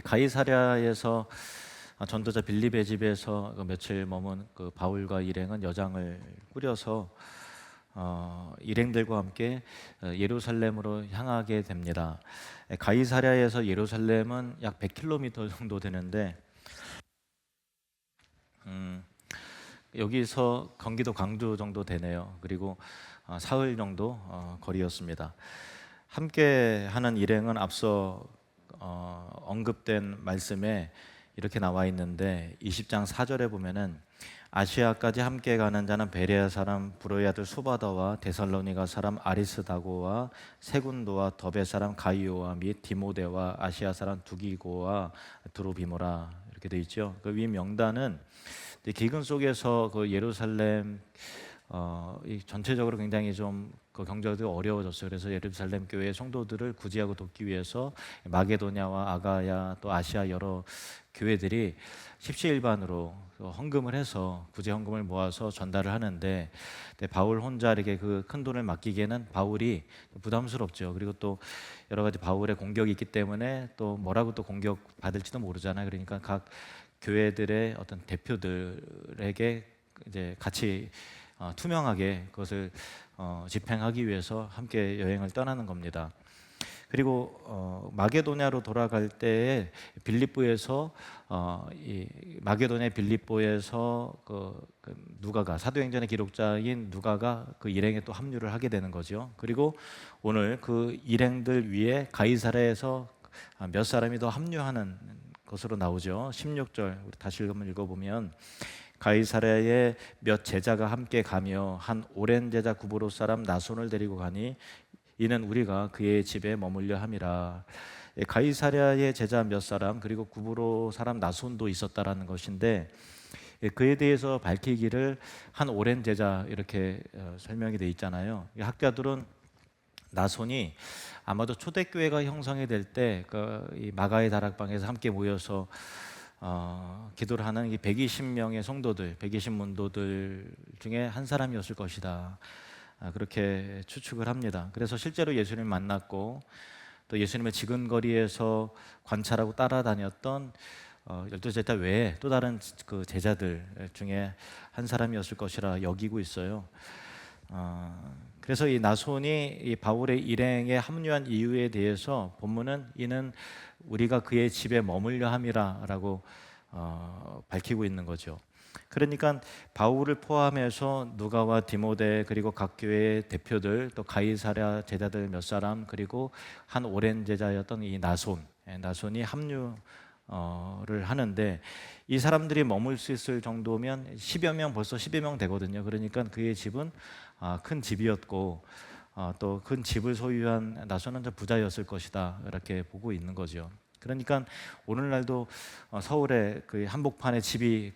가이사랴에서 전도자 빌립의 집에서 그 며칠 머문 그 바울과 일행은 여장을 꾸려서 일행들과 함께 예루살렘으로 향하게 됩니다. 가이사랴에서 예루살렘은 약 100km 정도 되는데 여기서 경기도 광주 정도 되네요. 그리고 사흘 정도 거리였습니다. 함께 하는 일행은 앞서 언급된 말씀에 이렇게 나와 있는데 20장 4절에 보면은 아시아까지 함께 가는 자는 베레아 사람 브로의 아들 소바다와 데살로니가 사람 아리스다고와 세군도와 더베 사람 가이오와 및 디모데와 아시아 사람 두기고와 드로비모라 이렇게 돼 있죠. 그 위 명단은 기근 속에서 그 예루살렘 이 전체적으로 굉장히 좀 그 경제도 어려워졌어요. 그래서 예루살렘 교회 성도들을 구제하고 돕기 위해서 마게도냐와 아가야 또 아시아 여러 교회들이 십시일반으로 헌금을 해서 구제 헌금을 모아서 전달을 하는데 바울 혼자 이렇게 그 큰 돈을 맡기기에는 바울이 부담스럽죠. 그리고 또 여러 가지 바울의 공격이 있기 때문에 또 뭐라고 또 공격 받을지도 모르잖아요. 그러니까 각 교회들의 어떤 대표들에게 이제 같이 투명하게 그것을 집행하기 위해서 함께 여행을 떠나는 겁니다. 그리고 마게도냐로 돌아갈 때에 빌립보에서 이 마게도냐 빌립보에서 그 누가가 사도행전의 기록자인 누가가 그 일행에 또 합류를 하게 되는 거죠. 그리고 오늘 그 일행들 위에 가이사랴에서 몇 사람이 더 합류하는 것으로 나오죠. 16절 우리 다시 한번 읽어보면 가이사랴에 몇 제자가 함께 가며 한 오랜 제자 구브로 사람 나손을 데리고 가니 이는 우리가 그의 집에 머물려 함이라. 가이사랴의 제자 몇 사람 그리고 구브로 사람 나손도 있었다라는 것인데 그에 대해서 밝히기를 한 오랜 제자 이렇게 설명이 돼 있잖아요. 학자들은 나손이 아마도 초대교회가 형성이 될 때 이 마가의 다락방에서 함께 모여서 기도를 하는 이 120명의 성도들, 120문도들 중에 한 사람이었을 것이다. 그렇게 추측을 합니다. 그래서 실제로 예수님을 만났고 또 예수님의 지근거리에서 관찰하고 따라다녔던 12제자 외에 또 다른 그 제자들 중에 한 사람이었을 것이라 여기고 있어요. 그래서 이 나손이 이 바울의 일행에 합류한 이유에 대해서 본문은 이는 우리가 그의 집에 머물려 함이라라고 밝히고 있는 거죠. 그러니까 바울을 포함해서 누가와 디모데 그리고 각 교회의 대표들 또 가이사랴 제자들 몇 사람 그리고 한 오랜 제자였던 이 나손이 합류를 하는데 이 사람들이 머물 수 있을 정도면 10여 명 벌써 10여 명 되거든요. 그러니까 그의 집은 큰 집이었고 또 큰 집을 소유한 나손은 부자였을 것이다 이렇게 보고 있는 거죠. 그러니까 오늘날도 서울에 그 한복판에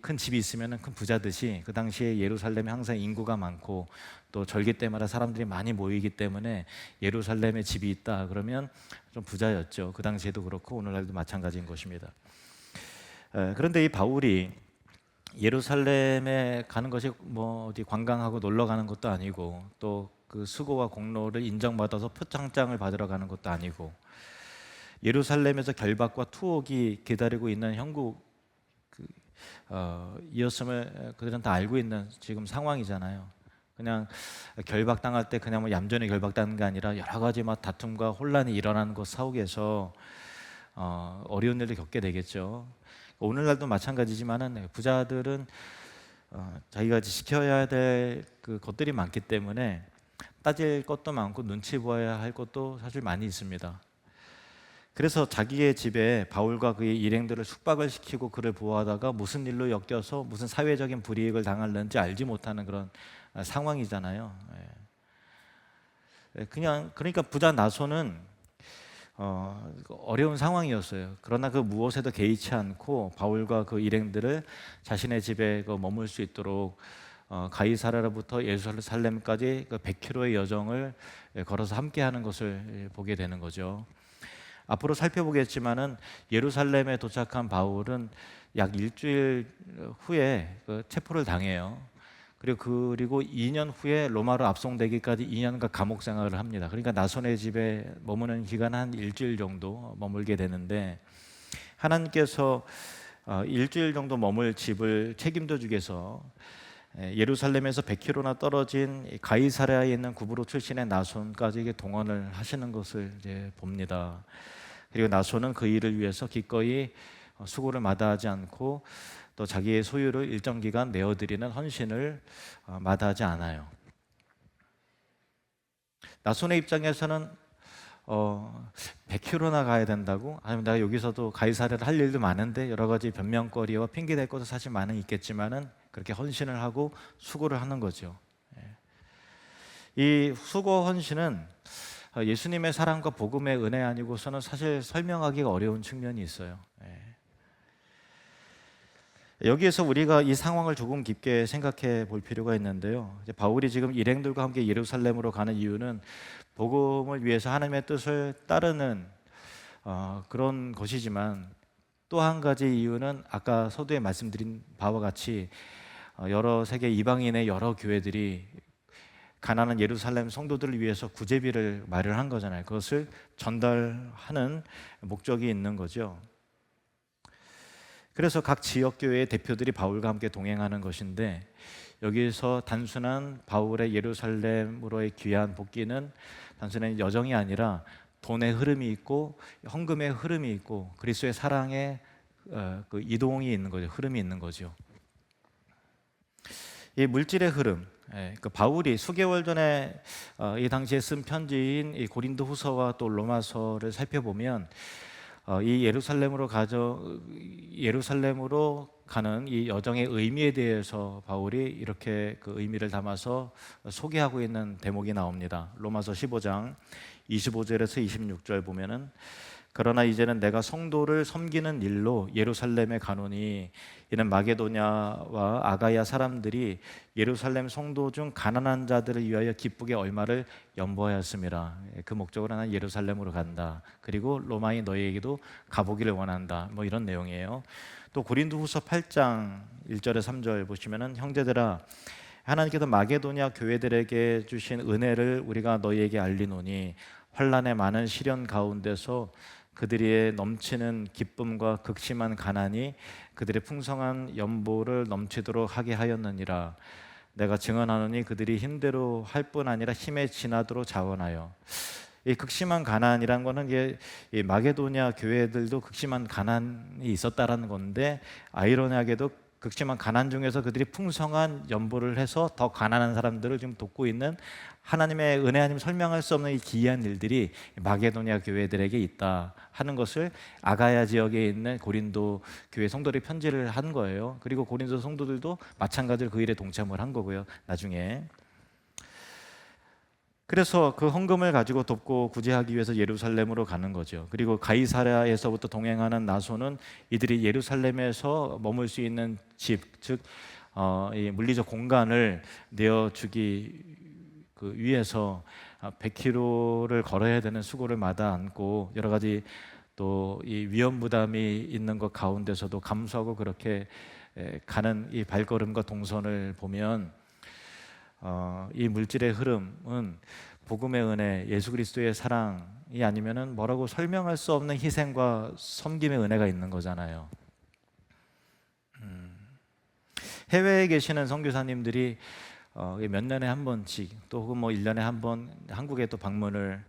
큰 집이 있으면 큰 부자듯이 그 당시에 예루살렘에 항상 인구가 많고 또 절기 때마다 사람들이 많이 모이기 때문에 예루살렘에 집이 있다 그러면 좀 부자였죠. 그 당시에도 그렇고 오늘날도 마찬가지인 것입니다. 그런데 이 바울이 예루살렘에 가는 것이 뭐 어디 관광하고 놀러 가는 것도 아니고 또 그 수고와 공로를 인정받아서 표창장을 받으러 가는 것도 아니고 예루살렘에서 결박과 투옥이 기다리고 있는 이었음을 그들은 다 알고 있는 지금 상황이잖아요. 그냥 결박당할 때 그냥 뭐 얌전히 결박당하는 게 아니라 여러 가지 막 다툼과 혼란이 일어나는 것 사옥에서 어려운 일을 겪게 되겠죠. 오늘날도 마찬가지지만은 부자들은 자기가 지켜야 될 그 것들이 많기 때문에 따질 것도 많고 눈치 보아야 할 것도 사실 많이 있습니다. 그래서 자기의 집에 바울과 그의 일행들을 숙박을 시키고 그를 보호하다가 무슨 일로 엮여서 무슨 사회적인 불이익을 당할는지 알지 못하는 그런 상황이잖아요. 그러니까 부자 나손은 어려운 상황이었어요. 그러나 그 무엇에도 개의치 않고 바울과 그 일행들을 자신의 집에 머물 수 있도록 가이사랴로부터 예루살렘까지 그 100km의 여정을 걸어서 함께하는 것을 보게 되는 거죠. 앞으로 살펴보겠지만은 예루살렘에 도착한 바울은 약 일주일 후에 체포를 당해요. 그리고 2년 후에 로마로 압송되기까지 2년간 감옥 생활을 합니다. 그러니까 나손의 집에 머무는 기간 한 일주일 정도 머물게 되는데 하나님께서 일주일 정도 머물 집을 책임져 주께서 예루살렘에서 100km나 떨어진 가이사랴에 있는 구브로 출신의 나손까지 동원을 하시는 것을 이제 봅니다. 그리고 나손은 그 일을 위해서 기꺼이 수고를 마다하지 않고 또 자기의 소유를 일정 기간 내어드리는 헌신을 마다하지 않아요. 나손의 입장에서는 100km나 가야 된다고? 아니면 내가 여기서도 가이사랴를 할 일도 많은데 여러 가지 변명거리와 핑계 댈 것도 사실 많이 있겠지만은 그렇게 헌신을 하고 수고를 하는 거죠. 이 수고 헌신은 예수님의 사랑과 복음의 은혜 아니고서는 사실 설명하기가 어려운 측면이 있어요. 여기에서 우리가 이 상황을 조금 깊게 생각해 볼 필요가 있는데요. 이제 바울이 지금 일행들과 함께 예루살렘으로 가는 이유는 복음을 위해서 하나님의 뜻을 따르는 그런 것이지만 또 한 가지 이유는 아까 서두에 말씀드린 바와 같이 여러 세계 이방인의 여러 교회들이 가난한 예루살렘 성도들을 위해서 구제비를 마련한 거잖아요. 그것을 전달하는 목적이 있는 거죠. 그래서 각 지역 교회의 대표들이 바울과 함께 동행하는 것인데 여기에서 단순한 바울의 예루살렘으로의 귀한 복귀는 단순한 여정이 아니라 돈의 흐름이 있고 헌금의 흐름이 있고 그리스도의 사랑의 그 이동이 있는 거죠. 흐름이 있는 거죠. 이 물질의 흐름, 그 바울이 수개월 전에 이 당시에 쓴 편지인 이 고린도후서와 또 로마서를 살펴보면 이 예루살렘으로 가는 이 여정의 의미에 대해서 바울이 이렇게 그 의미를 담아서 소개하고 있는 대목이 나옵니다. 로마서 15장 25절에서 26절 보면은 그러나 이제는 내가 성도를 섬기는 일로 예루살렘에 가노니 이는 마게도냐와 아가야 사람들이 예루살렘 성도 중 가난한 자들을 위하여 기쁘게 얼마를 연보하였음이라. 그 목적으로 나는 예루살렘으로 간다. 그리고 로마인 너희에게도 가보기를 원한다. 뭐 이런 내용이에요. 또 고린도후서 8장 1절에 3절 보시면은 형제들아 하나님께서 마게도냐 교회들에게 주신 은혜를 우리가 너희에게 알리노니 환난의 많은 시련 가운데서 그들의 넘치는 기쁨과 극심한 가난이 그들의 풍성한 연보를 넘치도록 하게 하였느니라. 내가 증언하노니 그들이 힘대로 할 뿐 아니라 힘에 지나도록 자원하여. 이 극심한 가난이란 거는 이 마게도냐 교회들도 극심한 가난이 있었다라는 건데 아이러니하게도 극심한 가난 중에서 그들이 풍성한 연보를 해서 더 가난한 사람들을 지금 돕고 있는 하나님의 은혜 아니면 설명할 수 없는 이 기이한 일들이 마게도냐 교회들에게 있다 하는 것을 아가야 지역에 있는 고린도 교회 성도들이 편지를 한 거예요. 그리고 고린도 성도들도 마찬가지로 그 일에 동참을 한 거고요. 나중에 그래서 그 헌금을 가지고 돕고 구제하기 위해서 예루살렘으로 가는 거죠. 그리고 가이사랴에서부터 동행하는 나손은 이들이 예루살렘에서 머물 수 있는 집, 즉 이 물리적 공간을 내어주기 위해서 100km를 걸어야 되는 수고를 마다 않고 여러 가지 또 이 위험 부담이 있는 것 가운데서도 감수하고 그렇게 가는 이 발걸음과 동선을 보면 이 물질의 흐름은 복음의 은혜, 예수 그리스도의 사랑이 아니면은 뭐라고 설명할 수 없는 희생과 섬김의 은혜가 있는 거잖아요. 해외에 계시는 선교사님들이 몇 년에 한 번씩 또 혹은 뭐 1년에 한 번 한국에 또 방문을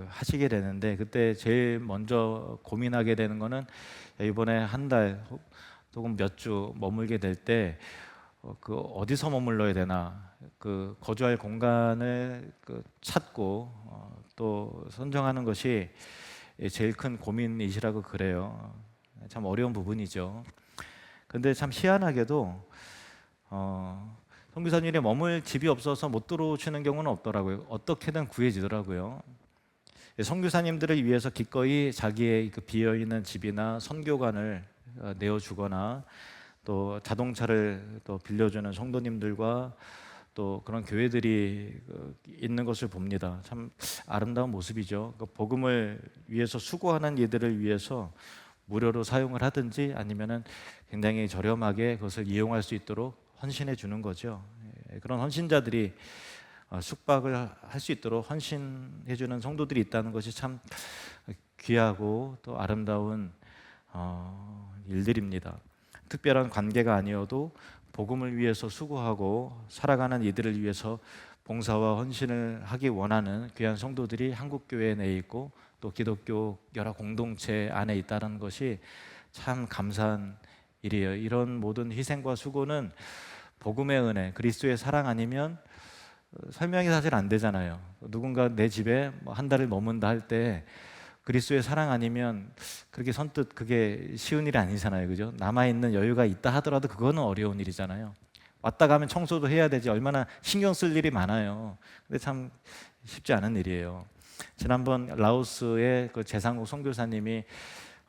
하시게 되는데 그때 제일 먼저 고민하게 되는 거는 이번에 한 달 혹은 몇 주 머물게 될 때 어디서 머물러야 되나 거주할 공간을 찾고 또 선정하는 것이 제일 큰 고민이시라고 그래요. 참 어려운 부분이죠. 근데 참 희한하게도 선교사님이 머물 집이 없어서 못 들어오시는 경우는 없더라고요. 어떻게든 구해지더라고요. 선교사님들을 위해서 기꺼이 자기의 비어있는 집이나 선교관을 내어주거나 또 자동차를 또 빌려주는 성도님들과 또 그런 교회들이 있는 것을 봅니다. 참 아름다운 모습이죠. 복음을 위해서 수고하는 이들을 위해서 무료로 사용을 하든지 아니면은 굉장히 저렴하게 그것을 이용할 수 있도록 헌신해 주는 거죠. 그런 헌신자들이 숙박을 할 수 있도록 헌신해 주는 성도들이 있다는 것이 참 귀하고 또 아름다운 일들입니다. 특별한 관계가 아니어도 복음을 위해서 수고하고 살아가는 이들을 위해서 봉사와 헌신을 하기 원하는 귀한 성도들이 한국 교회 내에 있고 또 기독교 여러 공동체 안에 있다는 것이 참 감사한 일이에요. 이런 모든 희생과 수고는 복음의 은혜, 그리스도의 사랑 아니면 설명이 사실 안 되잖아요. 누군가 내 집에 한 달을 머문다 할 때 그리스도의 사랑 아니면 그렇게 선뜻 그게 쉬운 일이 아니잖아요, 그죠? 남아있는 여유가 있다 하더라도 그거는 어려운 일이잖아요. 왔다 가면 청소도 해야 되지, 얼마나 신경 쓸 일이 많아요. 근데 참 쉽지 않은 일이에요. 지난번 라오스의 그 재상국 선교사님이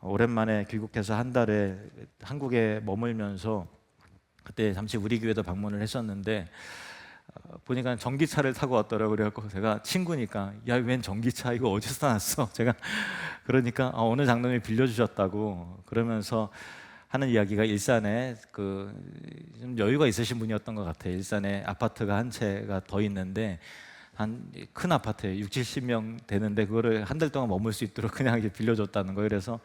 오랜만에 귀국해서 한 달에 한국에 머물면서 그때 잠시 우리 교회도 방문을 했었는데 보니까 전기차를 타고 왔더라고요. 그래갖고 제가 친구니까 야, 웬 전기차 이거 어디서 났어? 제가 그러니까 어느 장로님이 빌려주셨다고 그러면서 하는 이야기가 일산에 좀 여유가 있으신 분이었던 것 같아요. 일산에 아파트가 한 채가 더 있는데 한 큰 아파트에 6, 70명 되는데 그거를 한 달 동안 머물 수 있도록 그냥 이렇게 빌려줬다는 거예요. 그래서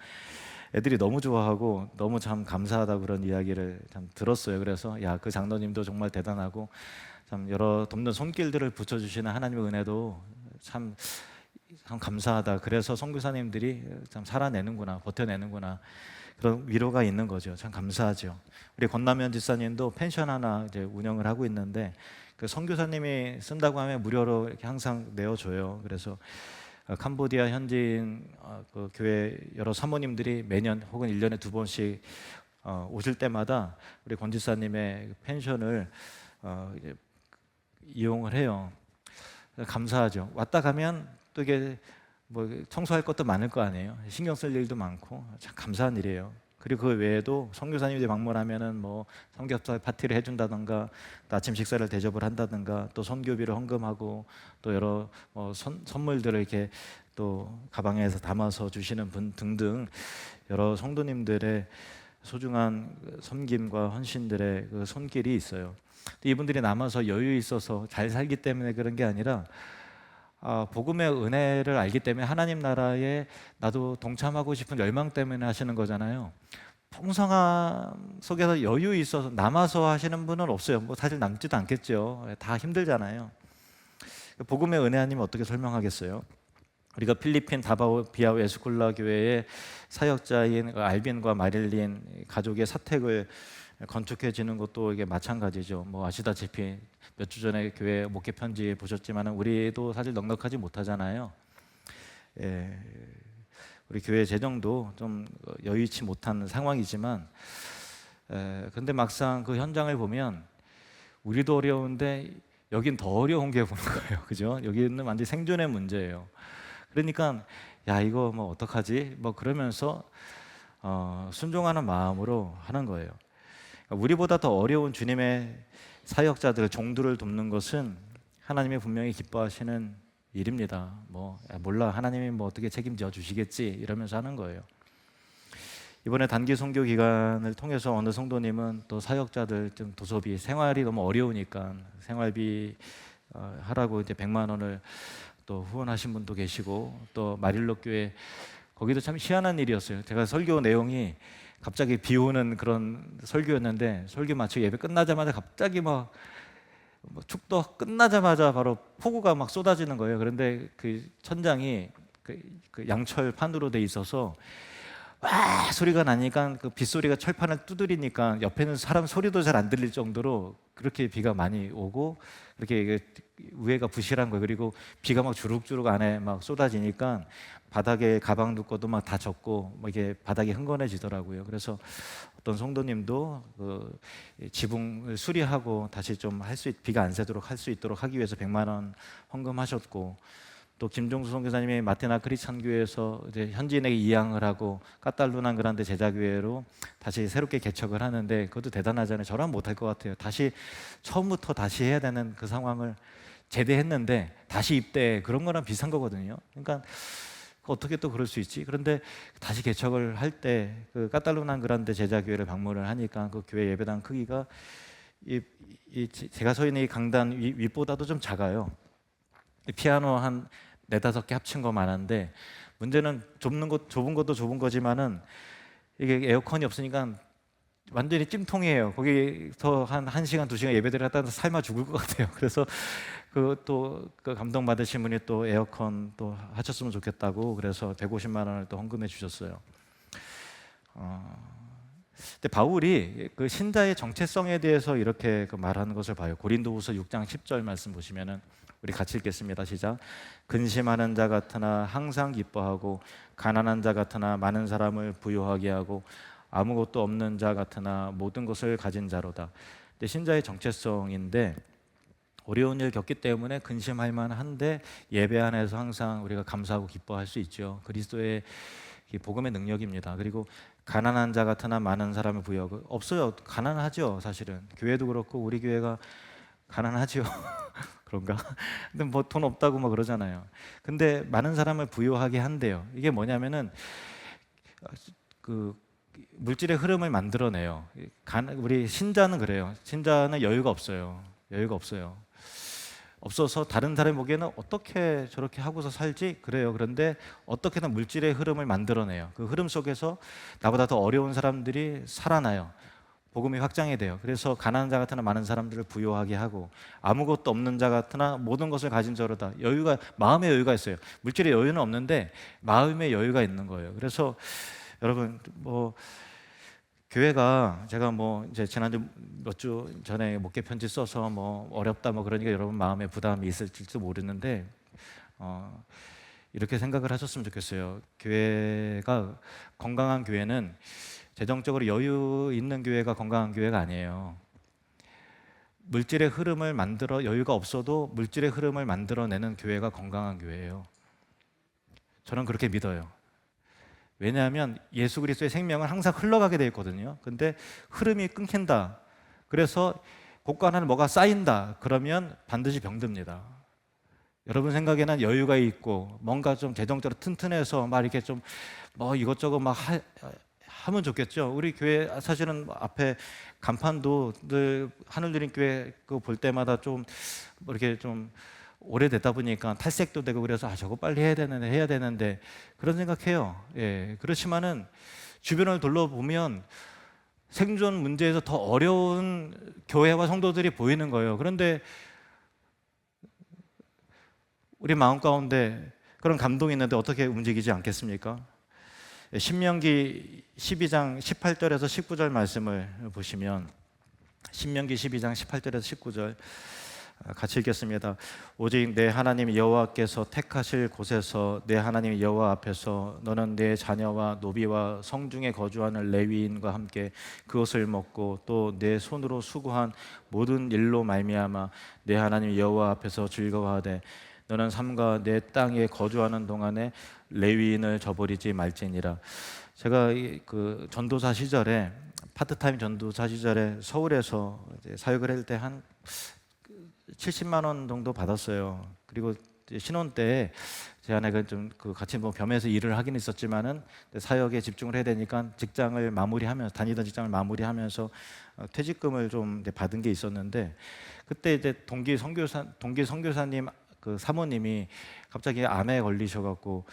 애들이 너무 좋아하고 너무 참 감사하다 그런 이야기를 참 들었어요. 그래서 야, 그 장로님도 정말 대단하고 참 여러 돕는 손길들을 붙여주시는 하나님의 은혜도 참 감사하다. 그래서 선교사님들이 참 살아내는구나, 버텨내는구나, 그런 위로가 있는 거죠. 참 감사하죠. 우리 권남현 집사님도 펜션 하나 이제 운영을 하고 있는데 그 선교사님이 쓴다고 하면 무료로 이렇게 항상 내어줘요. 그래서 캄보디아 현지인 그 교회 여러 사모님들이 매년 혹은 1년에 2번씩 오실 때마다 우리 권 집사님의 펜션을 이제 이용을 해요. 감사하죠. 왔다 가면 또 이게 뭐 청소할 것도 많을 거 아니에요. 신경 쓸 일도 많고 참 감사한 일이에요. 그리고 그 외에도 선교사님들이 방문하면은 뭐 삼겹살 파티를 해준다던가 또 아침 식사를 대접을 한다던가 또 선교비를 헌금하고 또 여러 선물들을 이렇게 또 가방에서 담아서 주시는 분 등등 여러 성도님들의 소중한 섬김과 헌신들의 그 손길이 있어요. 이분들이 남아서 여유 있어서 잘 살기 때문에 그런 게 아니라 복음의 은혜를 알기 때문에 하나님 나라에 나도 동참하고 싶은 열망 때문에 하시는 거잖아요. 풍성함 속에서 여유 있어서 남아서 하시는 분은 없어요. 뭐 사실 남지도 않겠죠. 다 힘들잖아요. 복음의 은혜 아니면 어떻게 설명하겠어요? 우리가 필리핀 다바오 비아오 에스쿨라 교회의 사역자인 알빈과 마릴린 가족의 사택을 건축해지는 것도 이게 마찬가지죠. 뭐 아시다시피 몇 주 전에 교회 목회 편지 보셨지만 우리도 사실 넉넉하지 못하잖아요. 예, 우리 교회 재정도 좀 여의치 못한 상황이지만, 근데 막상 그 현장을 보면 우리도 어려운데 여긴 더 어려운 게 보는 거예요. 그죠? 여기는 완전 생존의 문제예요. 그러니까 야, 이거 뭐 어떡하지? 뭐 그러면서 순종하는 마음으로 하는 거예요. 우리보다 더 어려운 주님의 사역자들, 종들을 돕는 것은 하나님이 분명히 기뻐하시는 일입니다. 뭐 몰라, 하나님이 뭐 어떻게 책임져 주시겠지 이러면서 하는 거예요. 이번에 단기 선교 기간을 통해서 어느 성도님은 또 사역자들 좀 도서비 생활이 너무 어려우니까 생활비 하라고 이제 100만 원을 또 후원하신 분도 계시고 또 마릴로 교회 거기도 참 희한한 일이었어요. 제가 설교 내용이 갑자기 비 오는 그런 설교였는데 설교 마치고 예배 끝나자마자 갑자기 막 축도 끝나자마자 바로 폭우가 막 쏟아지는 거예요. 그런데 그 천장이 그 양철판으로 돼 있어서 와 소리가 나니까 그 빗소리가 철판을 두드리니까 옆에는 사람 소리도 잘 안 들릴 정도로 그렇게 비가 많이 오고 그렇게 우회가 부실한 거예요. 그리고 비가 막 주룩주룩 안에 막 쏟아지니까 바닥에 가방 두꺼도 막 다 젖고 뭐 이게 바닥이 흥건해지더라고요. 그래서 어떤 성도님도 그 지붕을 수리하고 다시 좀 비가 안 새도록 할 수 있도록 하기 위해서 100만 원 헌금하셨고, 또 김종수 선교사님이 마테나 크리스찬 교회에서 이제 현지인에게 이양을 하고 까탈루난 그란데 제자교회로 다시 새롭게 개척을 하는데 그것도 대단하잖아요. 저랑 못할 것 같아요. 다시 처음부터 다시 해야 되는 그 상황을 제대했는데 다시 입대, 그런 거랑 비슷한 거거든요. 그러니까 어떻게 또 그럴 수 있지? 그런데 다시 개척을 할 때 그 까탈루난 그란데 제자교회를 방문을 하니까 그 교회 예배당 크기가 제가 서 있는 이 강단 윗보다도 좀 작아요. 피아노 한 4-5개 합친 거 많은데 문제는 좁은 것도 좁은 거지만은 이게 에어컨이 없으니까 완전히 찜통이에요. 거기서 한 1시간, 2시간 예배드리다 하다 삶아 죽을 것 같아요. 그래서 그 감동 받으신 분이 또 에어컨 또 하셨으면 좋겠다고 그래서 150만 원을 또 헌금해 주셨어요. 근데 바울이 그 신자의 정체성에 대해서 이렇게 말하는 것을 봐요. 고린도후서 6장 10절 말씀 보시면은 우리 같이 읽겠습니다. 시작. 근심하는 자 같으나 항상 기뻐하고 가난한 자 같으나 많은 사람을 부유하게 하고 아무것도 없는 자 같으나 모든 것을 가진 자로다. 근데 신자의 정체성인데 어려운 일 겪기 때문에 근심할 만한데 예배 안에서 항상 우리가 감사하고 기뻐할 수 있죠. 그리스도의 복음의 능력입니다. 그리고 가난한 자 같으나 많은 사람을 부여하고 없어요. 가난하죠. 사실은 교회도 그렇고 우리 교회가 가난하죠. 그런가? 근데 뭐 돈 없다고 막 그러잖아요. 근데 많은 사람을 부유하게 한대요. 이게 뭐냐면은 그 물질의 흐름을 만들어내요. 우리 신자는 그래요. 신자는 여유가 없어요. 여유가 없어요. 없어서 다른 사람이 보기에는 어떻게 저렇게 하고서 살지? 그래요. 그런데 어떻게든 물질의 흐름을 만들어내요. 그 흐름 속에서 나보다 더 어려운 사람들이 살아나요. 복음이 확장이 돼요. 그래서 가난한 자 같으나 많은 사람들을 부유하게 하고 아무것도 없는 자 같으나 모든 것을 가진 자로다. 여유가, 마음의 여유가 있어요. 물질의 여유는 없는데 마음의 여유가 있는 거예요. 그래서 여러분 뭐 교회가 제가 뭐 이제 지난주 몇 주 전에 목회 편지 써서 뭐 어렵다 뭐 그러니까 여러분 마음에 부담이 있을지도 모르는데 이렇게 생각을 하셨으면 좋겠어요. 교회가 건강한 교회는 재정적으로 여유 있는 교회가 건강한 교회가 아니에요. 물질의 흐름을 만들어 여유가 없어도 물질의 흐름을 만들어내는 교회가 건강한 교회예요. 저는 그렇게 믿어요. 왜냐하면 예수 그리스도의 생명은 항상 흘러가게 되어 있거든요. 근데 흐름이 끊긴다. 그래서 곳간에 뭐가 쌓인다. 그러면 반드시 병듭니다. 여러분 생각에는 여유가 있고 뭔가 좀 재정적으로 튼튼해서 막 이렇게 좀 뭐 이것저것 막 하면 좋겠죠. 우리 교회 사실은 앞에 간판도 늘 하늘드림교회 볼 때마다 좀 뭐 이렇게 좀 오래되다 보니까 탈색도 되고 그래서 저거 빨리 해야 되는데 그런 생각해요. 예, 그렇지만은 주변을 둘러보면 생존 문제에서 더 어려운 교회와 성도들이 보이는 거예요. 그런데 우리 마음 가운데 그런 감동이 있는데 어떻게 움직이지 않겠습니까? 신명기 12장 18절에서 19절 말씀을 보시면 신명기 12장 18절에서 19절 같이 읽겠습니다. 오직 내 하나님 여호와께서 택하실 곳에서 내 하나님 여호와 앞에서 너는 내 자녀와 노비와 성중에 거주하는 레위인과 함께 그것을 먹고 또 내 손으로 수고한 모든 일로 말미암아 내 하나님 여호와 앞에서 즐거워하되 너는 삼가 내 땅에 거주하는 동안에 레위인을 저버리지 말지니라. 제가 그 전도사 시절에 파트타임 전도사 시절에 서울에서 이제 사역을 할 때 한 70만 원 정도 받았어요. 그리고 신혼 때 제 아내가 좀 같이 뭐 겸해서 일을 하긴 있었지만은 사역에 집중을 해야 되니까 직장을 마무리하면서 다니던 직장을 마무리하면서 퇴직금을 좀 받은 게 있었는데 그때 이제 동기 선교사님 그 사모님이 갑자기 암에 걸리셔갖고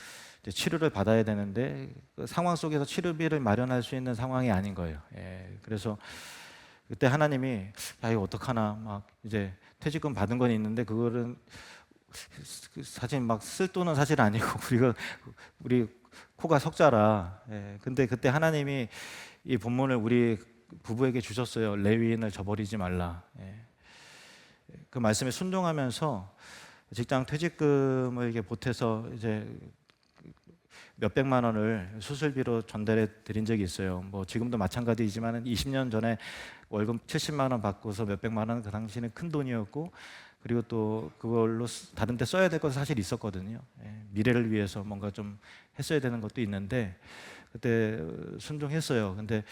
치료를 받아야 되는데 그 상황 속에서 치료비를 마련할 수 있는 상황이 아닌 거예요. 예, 그래서 그때 하나님이 야 이거 어떡하나 막 이제 퇴직금 받은 건 있는데 그거는 사실 막 쓸 돈은 사실 아니고 우리 코가 석자라. 예, 근데 그때 하나님이 이 본문을 우리 부부에게 주셨어요. 레위인을 저버리지 말라. 예, 그 말씀에 순종하면서 직장 퇴직금을 이렇게 보태서 이제 몇백만 원을 수술비로 전달해 드린 적이 있어요. 뭐 지금도 마찬가지이지만 20년 전에 월급 70만 원 받고서 몇백만 원 그 당시에는 큰 돈이었고 그리고 또 그걸로 다른 데 써야 될 건 사실 있었거든요. 예, 미래를 위해서 뭔가 좀 했어야 되는 것도 있는데 그때 순종했어요. 근데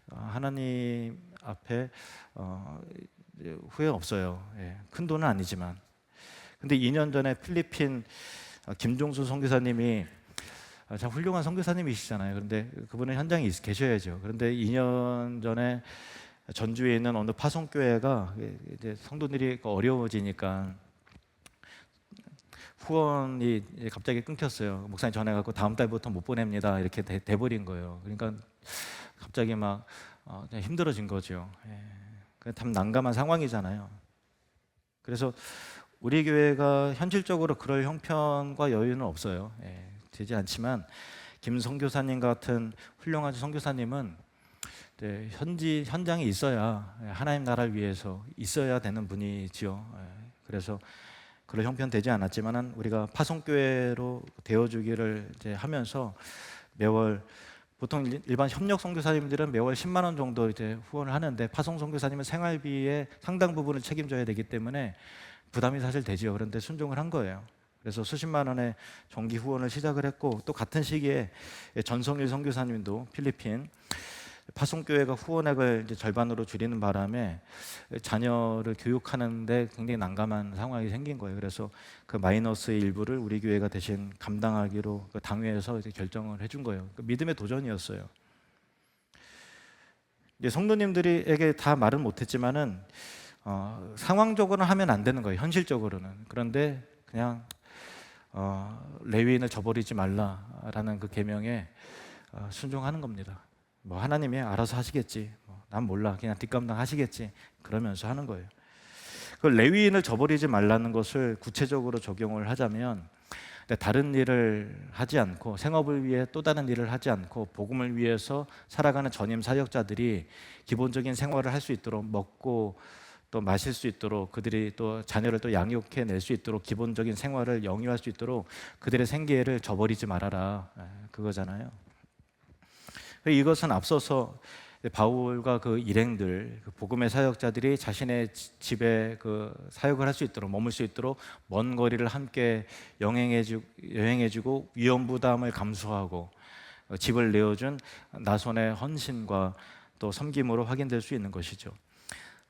하나님 앞에 후회 없어요. 예, 큰 돈은 아니지만. 근데 2년 전에 필리핀 김종수 선교사님이 참 훌륭한 선교사님이시잖아요. 그런데 그분은 현장에 계셔야죠. 그런데 2년 전에 전주에 있는 어느 파송교회가 이제 성도들이 어려워지니까 후원이 갑자기 끊겼어요. 목사님 전해갖고 다음 달부터 못 보냅니다. 이렇게 돼버린 거예요. 그러니까 갑자기 막 그냥 힘들어진 거죠. 참 난감한 상황이잖아요. 그래서 우리 교회가 현실적으로 그럴 형편과 여유는 없어요. 되지 않지만 김 선교사님 같은 훌륭한 선교사님은 현장에 있어야 하나님 나라를 위해서 있어야 되는 분이지요. 그래서 그런 형편 되지 않았지만은 우리가 파송교회로 되어주기를 이제 하면서 매월 보통 일반 협력 선교사님들은 매월 10만 원 정도 이제 후원을 하는데 파송 선교사님은 생활비의 상당 부분을 책임져야 되기 때문에 부담이 사실 되지요. 그런데 순종을 한 거예요. 그래서 수십만 원의 정기 후원을 시작을 했고 또 같은 시기에 전성일 선교사님도 필리핀 파송교회가 후원액을 이제 절반으로 줄이는 바람에 자녀를 교육하는데 굉장히 난감한 상황이 생긴 거예요. 그래서 그 마이너스의 일부를 우리 교회가 대신 감당하기로 그 당회에서 이제 결정을 해준 거예요. 그 믿음의 도전이었어요. 이제 성도님들에게 다 말은 못했지만은 상황적으로는 하면 안 되는 거예요. 현실적으로는. 그런데 그냥 레위인을 저버리지 말라라는 그 계명에 순종하는 겁니다. 뭐 하나님이 알아서 하시겠지. 난 몰라. 그냥 뒷감당 하시겠지. 그러면서 하는 거예요. 그 레위인을 저버리지 말라는 것을 구체적으로 적용을 하자면 다른 일을 하지 않고 생업을 위해 또 다른 일을 하지 않고 복음을 위해서 살아가는 전임 사역자들이 기본적인 생활을 할 수 있도록 먹고 또 마실 수 있도록 그들이 또 자녀를 또 양육해 낼 수 있도록 기본적인 생활을 영위할 수 있도록 그들의 생계를 저버리지 말아라. 그거잖아요. 이것은 앞서서 바울과 그 일행들, 그 복음의 사역자들이 자신의 집에 그 사역을 할 수 있도록 머물 수 있도록 먼 거리를 함께 여행해주고 위험 부담을 감수하고 집을 내어준 나손의 헌신과 또 섬김으로 확인될 수 있는 것이죠.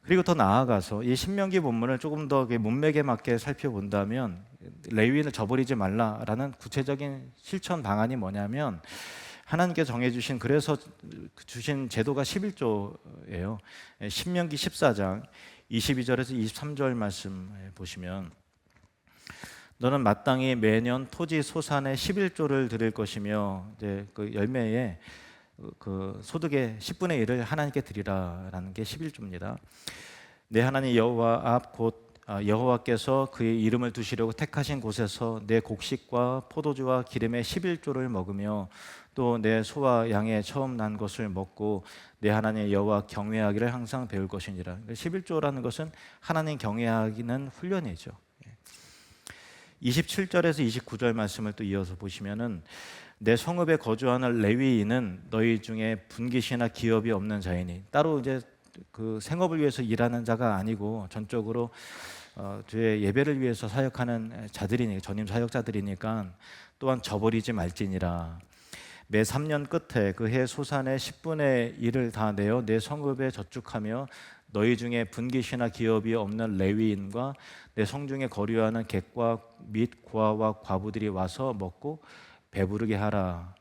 그리고 더 나아가서 이 신명기 본문을 조금 더 문맥에 맞게 살펴본다면 레위인을 저버리지 말라라는 구체적인 실천 방안이 뭐냐면 하나님께서 정해주신 그래서 주신 제도가 11조예요. 신명기 14장 22절에서 23절 말씀 보시면 너는 마땅히 매년 토지 소산의 11조를 드릴 것이며 이제 그 열매에 그 소득의 10분의 1을 하나님께 드리라라는 게 11조입니다. 내 하나님 여호와 앞 곧 여호와께서 그의 이름을 두시려고 택하신 곳에서 내 곡식과 포도주와 기름의 11조를 먹으며 또 내 소와 양의 처음 난 것을 먹고 내 하나님 여호와 경외하기를 항상 배울 것이니라. 11조라는 것은 하나님 경외하기는 훈련이죠. 27절에서 29절 말씀을 또 이어서 보시면은 내 성읍에 거주하는 레위인은 너희 중에 분깃이나 기업이 없는 자이니 따로 이제 그 생업을 위해서 일하는 자가 아니고 전적으로 주의 예배를 위해서 사역하는 자들이니까 전임 사역자들이니까 또한 저버리지 말지니라. 매 3년 끝에 그 해 소산의 10분의 1을 다 내어 내 성읍에 저축하며 너희 중에 분깃이나 기업이 없는 레위인과 내 성중에 거류하는 객과 및 고아와 과부들이 와서 먹고 배부르게 하라.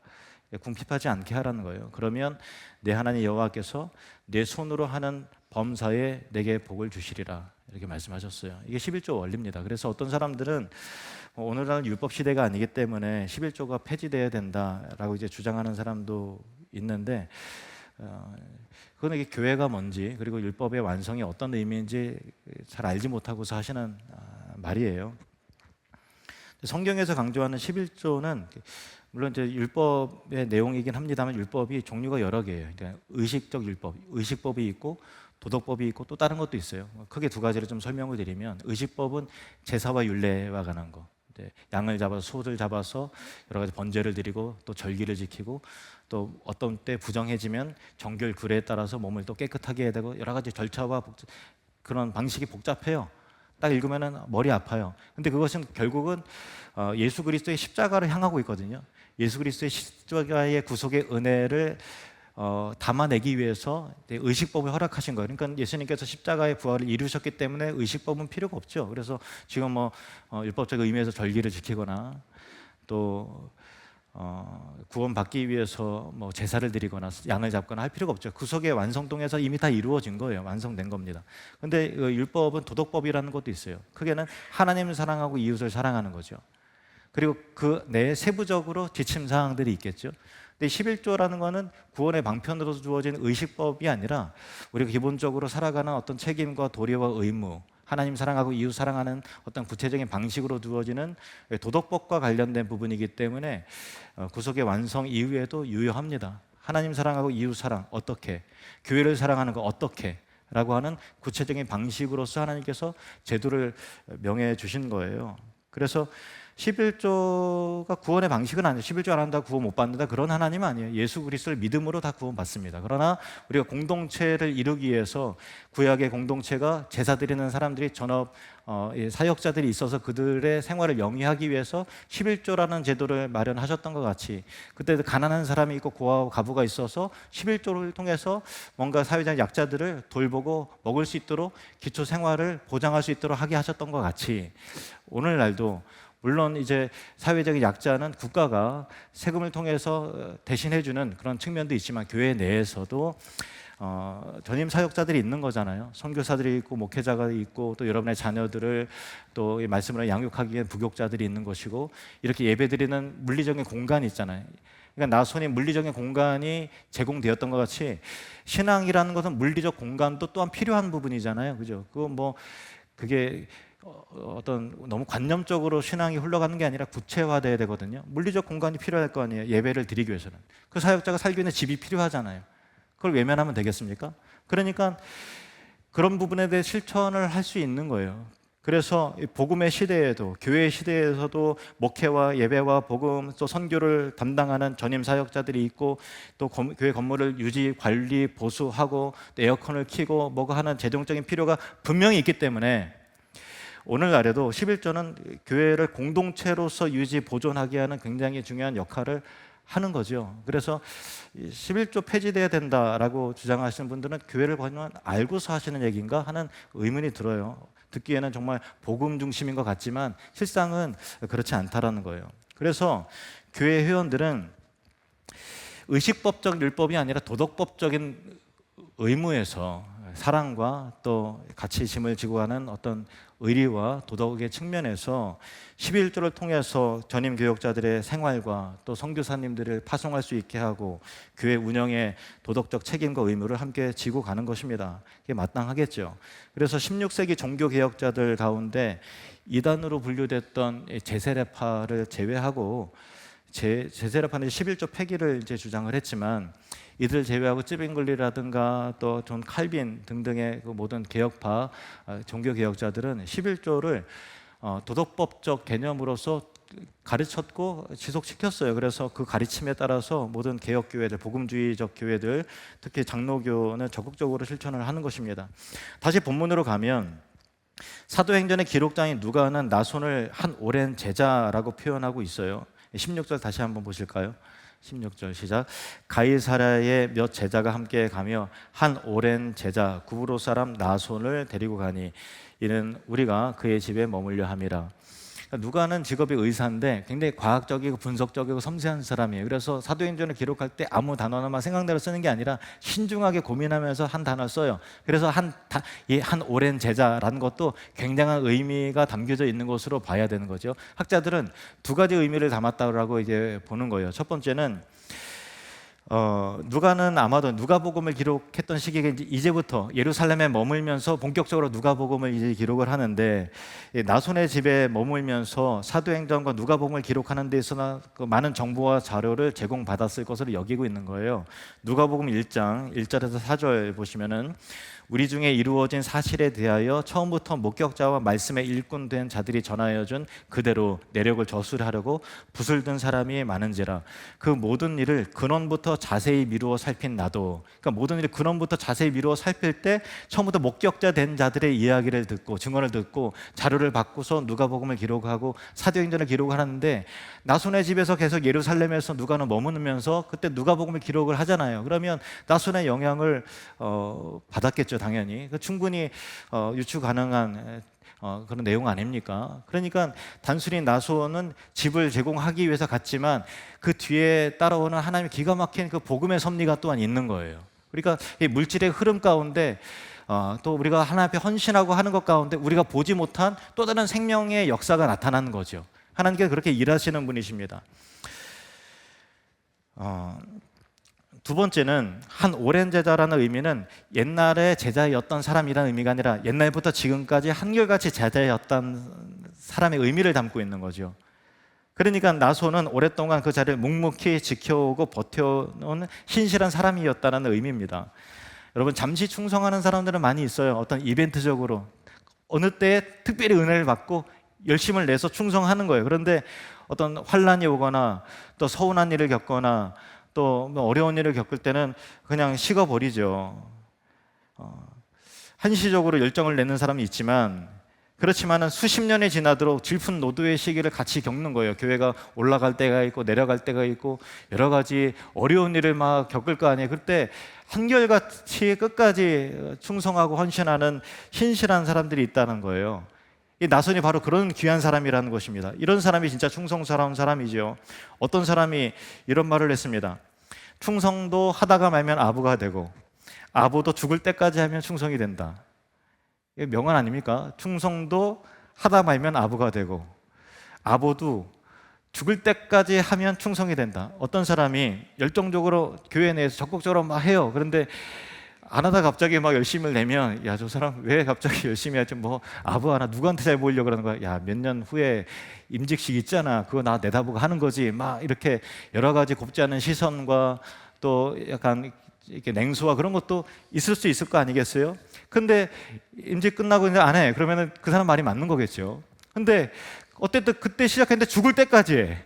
궁핍하지 않게 하라는 거예요. 그러면 내 하나님 여호와께서 내 손으로 하는 범사에 내게 복을 주시리라. 이렇게 말씀하셨어요. 이게 11조 원리입니다. 그래서 어떤 사람들은 오늘날 율법 시대가 아니기 때문에 11조가 폐지돼야 된다라고 이제 주장하는 사람도 있는데 그건 이게 교회가 뭔지 그리고 율법의 완성이 어떤 의미인지 잘 알지 못하고서 하시는 말이에요. 성경에서 강조하는 11조는 물론 이제 율법의 내용이긴 합니다만 율법이 종류가 여러 개예요. 그러니까 의식적 율법, 의식법이 있고 도덕법이 있고 또 다른 것도 있어요. 크게 두 가지를 좀 설명을 드리면 의식법은 제사와 율례와 관한 거. 양을 잡아서 소를 잡아서 여러 가지 번제를 드리고 또 절기를 지키고 또 어떤 때 부정해지면 정결 규례에 따라서 몸을 또 깨끗하게 해야 되고 여러 가지 절차와 그런 방식이 복잡해요. 딱 읽으면 머리 아파요. 근데 그것은 결국은 예수 그리스도의 십자가를 향하고 있거든요. 예수 그리스도의 십자가의 구속의 은혜를 담아내기 위해서 의식법을 허락하신 거예요. 그러니까 예수님께서 십자가의 부활을 이루셨기 때문에 의식법은 필요가 없죠. 그래서 지금 율법적 의미에서 절기를 지키거나 또 구원받기 위해서 제사를 드리거나 양을 잡거나 할 필요가 없죠. 구속의 완성동에서 이미 다 이루어진 거예요. 완성된 겁니다. 근데 율법은 도덕법이라는 것도 있어요. 크게는 하나님을 사랑하고 이웃을 사랑하는 거죠. 그리고 그 내에 세부적으로 지침 사항들이 있겠죠. 근데 11조라는 거는 구원의 방편으로 주어진 의식법이 아니라 우리가 기본적으로 살아가는 어떤 책임과 도리와 의무, 하나님 사랑하고 이웃 사랑하는 어떤 구체적인 방식으로 주어지는 도덕법과 관련된 부분이기 때문에 구속의 완성 이후에도 유효합니다. 하나님 사랑하고 이웃 사랑 어떻게, 교회를 사랑하는 거 어떻게 라고 하는 구체적인 방식으로서 하나님께서 제도를 명해 주신 거예요. 그래서 11조가 구원의 방식은 아니에요. 11조 안 한다 구원 못 받는다 그런 하나님 아니에요. 예수 그리스도를 믿음으로 다 구원 받습니다. 그러나 우리가 공동체를 이루기 위해서 구약의 공동체가 제사 드리는 사람들이 전업 사역자들이 있어서 그들의 생활을 영위하기 위해서 11조라는 제도를 마련하셨던 것 같이 그때 가난한 사람이 있고 고아와 가부가 있어서 11조를 통해서 뭔가 사회적 약자들을 돌보고 먹을 수 있도록 기초 생활을 보장할 수 있도록 하게 하셨던 것 같이 오늘날도 물론 이제 사회적인 약자는 국가가 세금을 통해서 대신해주는 그런 측면도 있지만 교회 내에서도 전임 사역자들이 있는 거잖아요. 선교사들이 있고 목회자가 있고 또 여러분의 자녀들을 또 이 말씀으로 양육하기 위해 부교자들이 있는 것이고 이렇게 예배드리는 물리적인 공간이 있잖아요. 그러니까 나손이 물리적인 공간이 제공되었던 것 같이 신앙이라는 것은 물리적 공간도 또한 필요한 부분이잖아요. 그죠? 그게 어떤 너무 관념적으로 신앙이 흘러가는 게 아니라 구체화돼야 되거든요. 물리적 공간이 필요할 거 아니에요. 예배를 드리기 위해서는. 그 사역자가 살기 위해 집이 필요하잖아요. 그걸 외면하면 되겠습니까? 그러니까 그런 부분에 대해 실천을 할 수 있는 거예요. 그래서 복음의 시대에도 교회의 시대에서도 목회와 예배와 복음 또 선교를 담당하는 전임 사역자들이 있고 또 교회 건물을 유지 관리 보수하고 또 에어컨을 켜고 뭐가 하는 재정적인 필요가 분명히 있기 때문에 오늘날에도 11조는 교회를 공동체로서 유지 보존하게 하는 굉장히 중요한 역할을 하는 거죠. 그래서 11조 폐지돼야 된다라고 주장하시는 분들은 교회를 보면 알고서 하시는 얘기인가 하는 의문이 들어요. 듣기에는 정말 복음 중심인 것 같지만 실상은 그렇지 않다라는 거예요. 그래서 교회 회원들은 의식법적 율법이 아니라 도덕법적인 의무에서 사랑과 또 같이 짐을 지고 가는 어떤 의리와 도덕의 측면에서 11조를 통해서 전임 교역자들의 생활과 또 선교사님들을 파송할 수 있게 하고 교회 운영의 도덕적 책임과 의무를 함께 지고 가는 것입니다. 이게 마땅하겠죠. 그래서 16세기 종교개혁자들 가운데 이단으로 분류됐던 제세례파를 제외하고 제세례파는 11조 폐기를 이제 주장을 했지만 이들 제외하고 찌빙글리라든가 또 존 칼빈 등등의 그 모든 개혁파 종교 개혁자들은 11조를 도덕법적 개념으로서 가르쳤고 지속시켰어요. 그래서 그 가르침에 따라서 모든 개혁 교회들, 복음주의적 교회들, 특히 장로교는 적극적으로 실천을 하는 것입니다. 다시 본문으로 가면 사도행전의 기록장인 누가는 나손을 한 오랜 제자라고 표현하고 있어요. 16절 다시 한번 보실까요? 16절 시작. 가이사랴에 몇 제자가 함께 가며 한 오랜 제자 구브로 사람 나손을 데리고 가니 이는 우리가 그의 집에 머물려 함이라. 누가는 직업이 의사인데 굉장히 과학적이고 분석적이고 섬세한 사람이에요. 그래서 사도행전을 기록할 때 아무 단어만 생각대로 쓰는 게 아니라 신중하게 고민하면서 한 단어를 써요. 그래서 한 오랜 제자라는 것도 굉장한 의미가 담겨져 있는 것으로 봐야 되는 거죠. 학자들은 두 가지 의미를 담았다고 이제 보는 거예요. 첫 번째는 누가는 아마도 누가복음을 기록했던 시기가 이제부터 예루살렘에 머물면서 본격적으로 누가복음을 이제 기록을 하는데 나손의 집에 머물면서 사도행전과 누가복음을 기록하는 데 있어서 많은 정보와 자료를 제공받았을 것으로 여기고 있는 거예요. 누가복음 1장 1절에서 4절 보시면은 우리 중에 이루어진 사실에 대하여 처음부터 목격자와 말씀에 일꾼된 자들이 전하여준 그대로 내력을 저술하려고 붓을 든 사람이 많은지라. 그 모든 일을 근원부터 자세히 미루어 살핀 나도. 그러니까 모든 일을 근원부터 자세히 미루어 살필 때 처음부터 목격자 된 자들의 이야기를 듣고 증언을 듣고 자료를 받고서 누가복음을 기록하고 사도행전을 기록하는데 나손의 집에서 계속 예루살렘에서 누가는 머무르면서 그때 누가복음을 기록을 하잖아요. 그러면 나손의 영향을 받았겠죠. 당연히 충분히 유추 가능한 그런 내용 아닙니까? 그러니까 단순히 나손은 집을 제공하기 위해서 갔지만 그 뒤에 따라오는 하나님의 기가 막힌 그 복음의 섭리가 또한 있는 거예요. 그러니까 이 물질의 흐름 가운데 또 우리가 하나님 앞에 헌신하고 하는 것 가운데 우리가 보지 못한 또 다른 생명의 역사가 나타나는 거죠. 하나님께서 그렇게 일하시는 분이십니다. 어, 두 번째는 한 오랜 제자라는 의미는 옛날에 제자였던 사람이라는 의미가 아니라 옛날부터 지금까지 한결같이 제자였던 사람의 의미를 담고 있는 거죠. 그러니까 나손은 오랫동안 그 자리를 묵묵히 지켜오고 버텨온 신실한 사람이었다는 의미입니다. 여러분, 잠시 충성하는 사람들은 많이 있어요. 어떤 이벤트적으로 어느 때에 특별히 은혜를 받고 열심을 내서 충성하는 거예요. 그런데 어떤 환난이 오거나 또 서운한 일을 겪거나 또 어려운 일을 겪을 때는 그냥 식어버리죠. 한시적으로 열정을 내는 사람이 있지만, 그렇지만은 수십 년이 지나도록 질풍노도의 시기를 같이 겪는 거예요. 교회가 올라갈 때가 있고 내려갈 때가 있고 여러 가지 어려운 일을 막 겪을 거 아니에요. 그때 한결같이 끝까지 충성하고 헌신하는 신실한 사람들이 있다는 거예요. 이 나손이 바로 그런 귀한 사람이라는 것입니다. 이런 사람이 진짜 충성스러운 사람이죠. 어떤 사람이 이런 말을 했습니다. 충성도 하다가 말면 아부가 되고 아부도 죽을 때까지 하면 충성이 된다. 이게 명언 아닙니까? 충성도 하다 말면 아부가 되고 아부도 죽을 때까지 하면 충성이 된다. 어떤 사람이 열정적으로 교회 내에서 적극적으로 막 해요. 그런데 안 하다 갑자기 막 열심을 내면, 야, 저 사람 왜 갑자기 열심히 하지? 뭐 아부 하나 누구한테 잘 보이려고 그러는 거야? 야, 몇 년 후에 임직식 있잖아. 그거 나 내다보고 하는 거지. 막 이렇게 여러 가지 곱지 않은 시선과 또 약간 이렇게 냉소와 그런 것도 있을 수 있을 거 아니겠어요? 근데 임직 끝나고 이제 안 해. 그러면은 그 사람 말이 맞는 거겠죠. 근데 어쨌든 그때 시작했는데 죽을 때까지 해.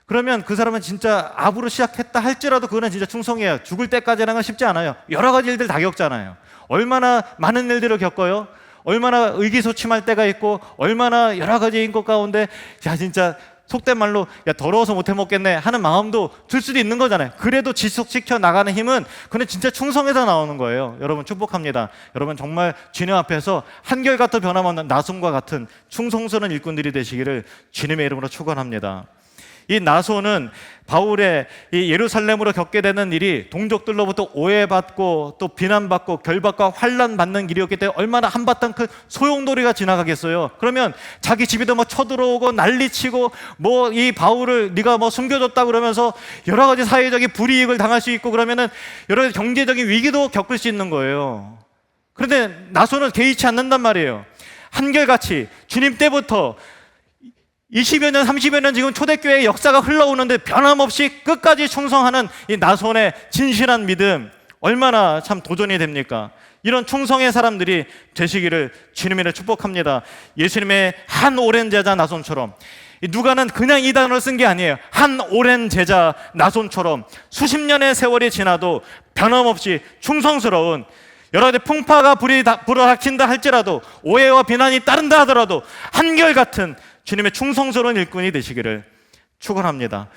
그러면 그 사람은 진짜 아부로 시작했다 할지라도 그거는 진짜 충성이에요. 죽을 때까지라는 건 쉽지 않아요. 여러 가지 일들 다 겪잖아요. 얼마나 많은 일들을 겪어요. 얼마나 의기소침할 때가 있고 얼마나 여러 가지인 것 가운데 야, 진짜 속된 말로 야, 더러워서 못 해먹겠네 하는 마음도 들 수도 있는 거잖아요. 그래도 지속시켜 나가는 힘은 그는 진짜 충성에서 나오는 거예요. 여러분, 축복합니다. 여러분, 정말 주님 앞에서 한결같은 변함없는 나손과 같은 충성스러운 일꾼들이 되시기를 주님의 이름으로 축원합니다. 이 나손은 바울의 이 예루살렘으로 겪게 되는 일이 동족들로부터 오해받고 또 비난받고 결박과 환난받는 길이었기 때문에 얼마나 한바탕 큰 소용돌이가 지나가겠어요. 그러면 자기 집에도 뭐 쳐들어오고 난리치고 뭐 이 바울을 네가 뭐 숨겨줬다 그러면서 여러 가지 사회적인 불이익을 당할 수 있고 그러면은 여러 가지 경제적인 위기도 겪을 수 있는 거예요. 그런데 나손은 개의치 않는단 말이에요. 한결같이 주님 때부터 20여 년, 30여 년 지금 초대교회의 역사가 흘러오는데 변함없이 끝까지 충성하는 이 나손의 진실한 믿음, 얼마나 참 도전이 됩니까? 이런 충성의 사람들이 되시기를 주님의 축복합니다. 예수님의 한 오랜 제자 나손처럼, 누가는 그냥 이 단어를 쓴 게 아니에요. 한 오랜 제자 나손처럼 수십 년의 세월이 지나도 변함없이 충성스러운, 여러 가지 풍파가 불어닥친다 할지라도 오해와 비난이 따른다 하더라도 한결같은 주님의 충성스러운 일꾼이 되시기를 축원합니다.